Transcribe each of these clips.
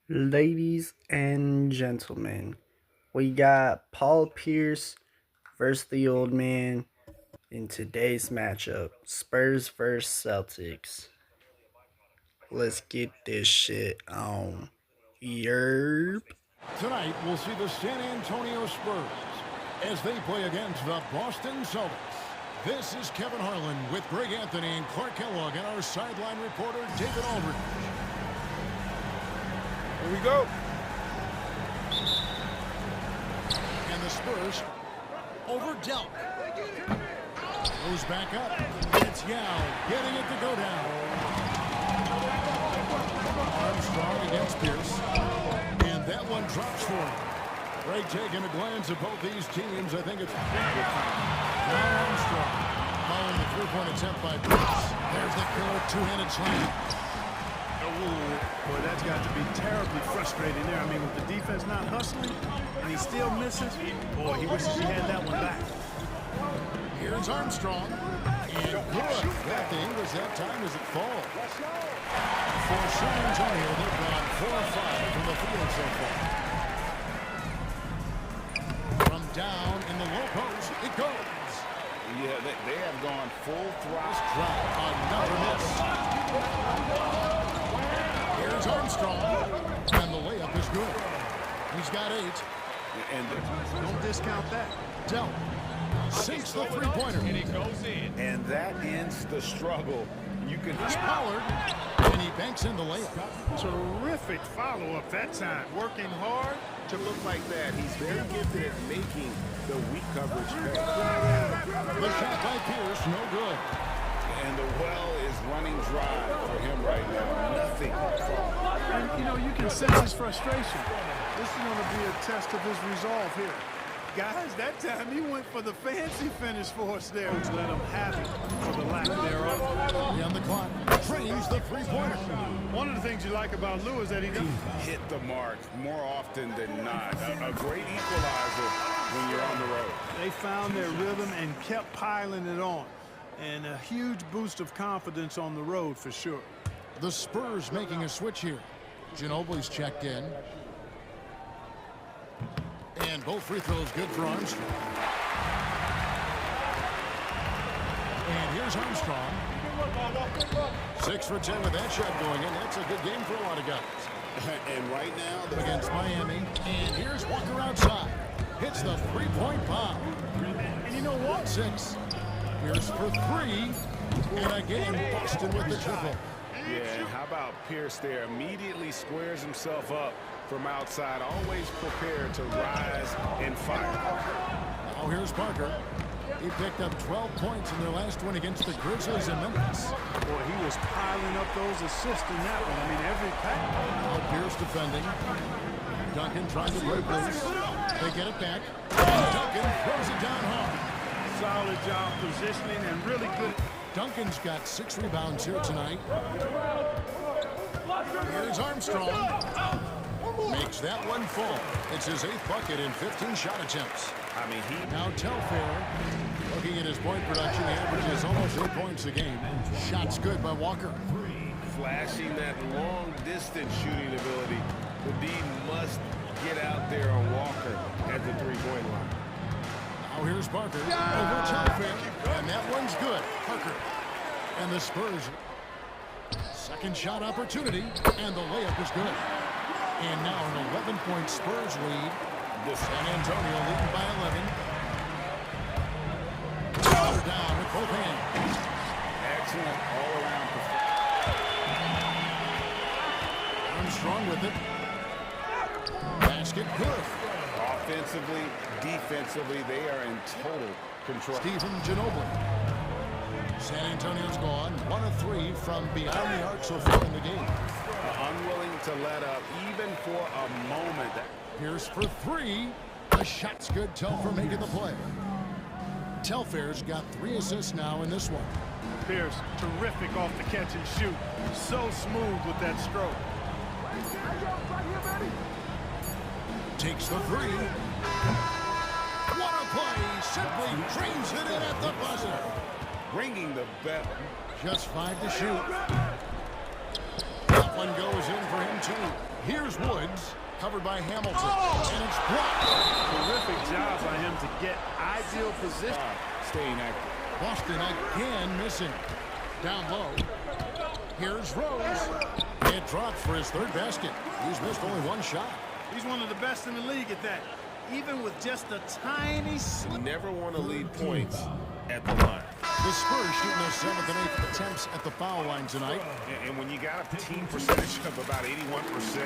Ladies and gentlemen, we got Paul Pierce versus the old man in today's matchup. Spurs vs Celtics. Let's get this shit on. Yerp. Tonight, we'll see the San Antonio Spurs as they play against the Boston Celtics. This is Kevin Harlan with Greg Anthony and Clark Kellogg and our sideline reporter, David Aldridge. Here we go. And the Spurs over Delk. Goes back up. It's Yao getting it to go down. Armstrong against Pierce. And that one drops for him. Right, taking a glance at both these teams, I think it's now Armstrong following the three-point attempt by Pierce. There's the killer two-handed slam. Boy, that's got to be terribly frustrating there. I mean, with the defense not hustling and he still misses, boy, he wishes he had that one back. Here's Armstrong. And good. That the English that time as it falls. For San Antonio, they've gone 4 or 5 from the field so far. From down in the low post, it goes. Yeah, they have gone full thrust. Another miss. Here's Armstrong. And the layup is good. He's got 8. And Don't discount that. Delk sinks the three-pointer. And he goes in. and that ends the struggle. You can Here's Pollard. And he banks in the layup. Terrific follow-up that time. Working hard. to look like that. He's very gifted at making the weak coverage pay. The shot by Pierce, no good. And the well is running dry for him right now. Nothing. And, you know, you can sense his frustration. This is going to be a test of his resolve here. Guys, that time he went for the fancy finish for us there. Coach let him have it for the lack thereof. On the clock, trains the three-pointer. One of the things you like about Lou is that he doesn't Hit the mark more often than not. A great equalizer when you're on the road. They found their rhythm and kept piling it on. And a huge boost of confidence on the road for sure. The Spurs making a switch here. Ginobili's checked in. And both free throws good for Armstrong. And here's Armstrong. 6 for 10 with that shot going in. That's a good game for a lot of guys. And right now, they're Against Miami. And here's Walker outside. Hits the three-point bomb. And you know what? 6. Pierce for 3. And again, Boston with the triple. Yeah, and how about Pierce there? Immediately squares himself up from outside, always prepared to rise and fire. Now here's Parker. He picked up 12 points in their last win against the Grizzlies in Memphis. Boy, he was piling up those assists in that one. I mean, every pack. Now Pierce defending. Duncan trying to break loose. They get it back. And Duncan throws it down hard. Solid job positioning and really good. Duncan's got 6 rebounds here tonight. Here's Armstrong. Makes that one fall. It's his 8th bucket in 15 shot attempts. I mean, Now Telfair, looking at his point production, he averages almost 8 points a game. Shots good by Walker. flashing that long-distance shooting ability. The D must get out there on Walker at the three-point line. Now here's Parker over Telfair, and that one's good. Parker and the Spurs. Second shot opportunity, and the layup is good. And now an 11-point Spurs lead. The San Antonio leading by 11. They're down with both hands. Excellent all-around performance. Armstrong with it. Basket good. Offensively, defensively, they are in total control. Stephen Ginobili. San Antonio's gone 1 of 3 from beyond the arc so far in the game. Unwilling to let up even for a moment. Pierce for 3. The shot's good. Telfair making the play. Telfair's got 3 assists now in this one. Pierce, terrific off the catch and shoot. So smooth with that stroke. Takes the 3. What a play. Simply trains it in at the buzzer. Ringing the bell. Just 5 to shoot. That one goes in for him too. Here's Woods, covered by Hamilton, and it's blocked. Terrific job by him to get ideal position. Staying active. Boston again missing. Down low. Here's Rose. It dropped for his third basket. He's missed only one shot. He's one of the best in the league at that. Even with just a tiny You never want to lead points at the line. The Spurs shooting their 7th and 8th attempts at the foul line tonight. And when you got a team percentage of about 81%.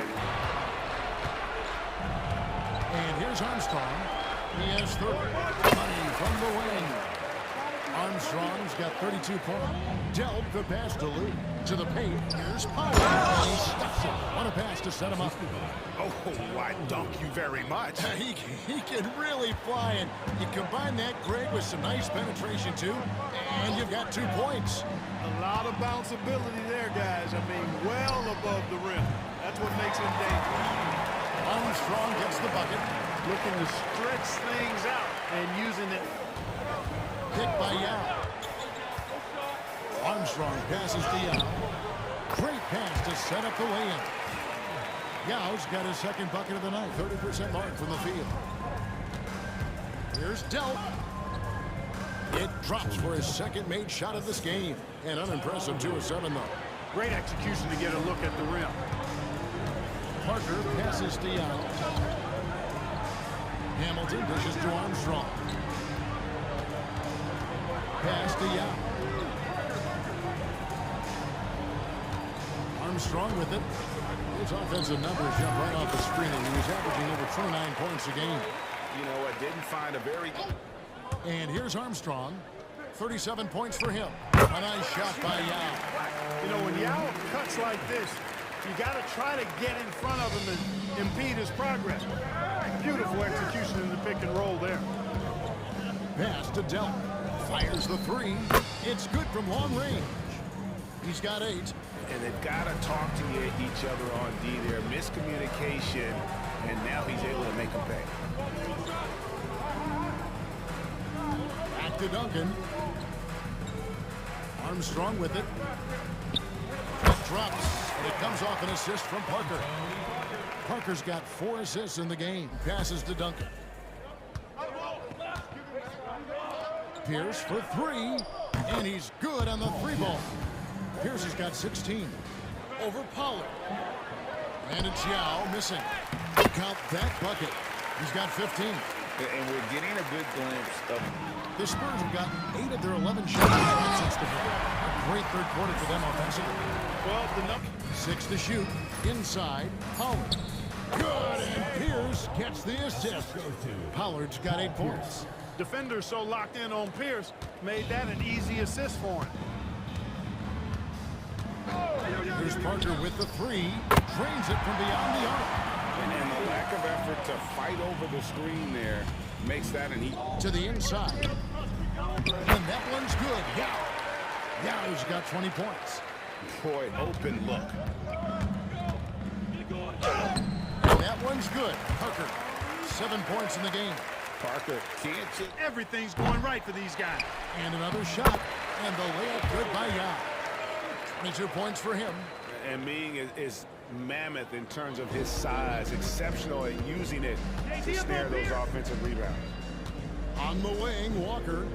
And here's Armstrong. He has 30. Money from the wing. Armstrong's got 32 points. Dealt the pass to Lou. To the paint. Here's Powell. And he stuffs it. What a pass to set him up. Oh, why dunk you very much. He can really fly. And you combine that, Greg, with some nice penetration, too. And you've got 2 points. A lot of bounceability there, guys. I mean, well above the rim. That's what makes him dangerous. Armstrong gets the bucket. Looking to stretch things out and using it. Picked by Yao. Armstrong passes to Yao. Great pass to set up the lay-in. Yao's got his second bucket of the night. 30% mark from the field. Here's Delp. It drops for his second made shot of this game. And unimpressive 2 of 7, though. Great execution to get a look at the rim. Parker passes to Yao. Hamilton dishes to Armstrong. Pass to Yao. Armstrong with it. His offensive numbers jump right off the screen, and he was averaging over 29 points a game. You know what? Didn't find a very... And here's Armstrong. 37 points for him. A nice shot by Yao. You know, when Yao cuts like this, you got to try to get in front of him and impede his progress. Beautiful execution in the pick and roll there. Pass to Delp. Fires the 3. It's good from long range. He's got 8. And they've got to talk to each other on D there. Miscommunication, and now he's able to make them pay. Back to Duncan. Armstrong with it. It drops, and it comes off an assist from Parker. Parker's got 4 assists in the game. Passes to Duncan. Pierce for 3, and he's good on the 3-ball. Pierce has got 16. Over Pollard. And it's Yao missing. Count that bucket. He's got 15. And we're getting a good glimpse of... The Spurs have gotten 8 of their 11 shots since the break. A great third quarter for them offensively. Well, the number 6 to shoot. Inside, Pollard. Good, and Pierce gets the assist. Pollard's got 8 points. defender so locked in on Pierce made that an easy assist for him. Here's Parker with the 3. Drains it from beyond the arc. And the lack of effort to fight over the screen there makes that an easy. To the inside. And that one's good. Yao's got 20 points. Boy, open look. And that one's good. Parker, 7 points in the game. Parker can't just... Everything's going right for these guys. And another shot. And the layup good by Yao. 22 points for him. And being is mammoth in terms of his size, exceptional at using it to snare those offensive rebounds. On the wing, Walker.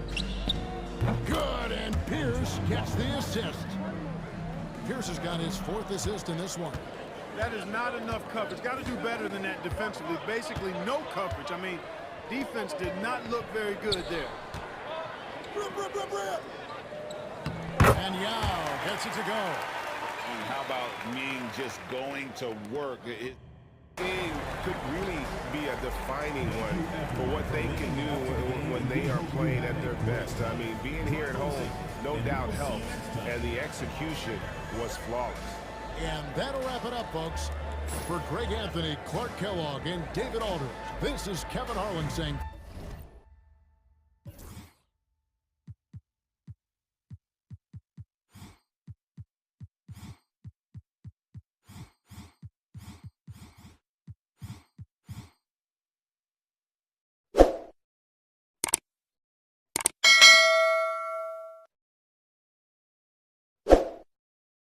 Good, and Pierce gets the assist. Pierce has got his 4th assist in this one. That is not enough coverage. Got to do better than that defensively. Basically no coverage. I mean, defense did not look very good there. And Yao gets it to go. And how about Ming just going to work? It could really be a defining one for what they can do when they are playing at their best. I mean, being here at home, no doubt helped, and the execution was flawless. And that'll wrap it up, folks. For Greg Anthony, Clark Kellogg, and David Aldridge, this is Kevin Harlan saying...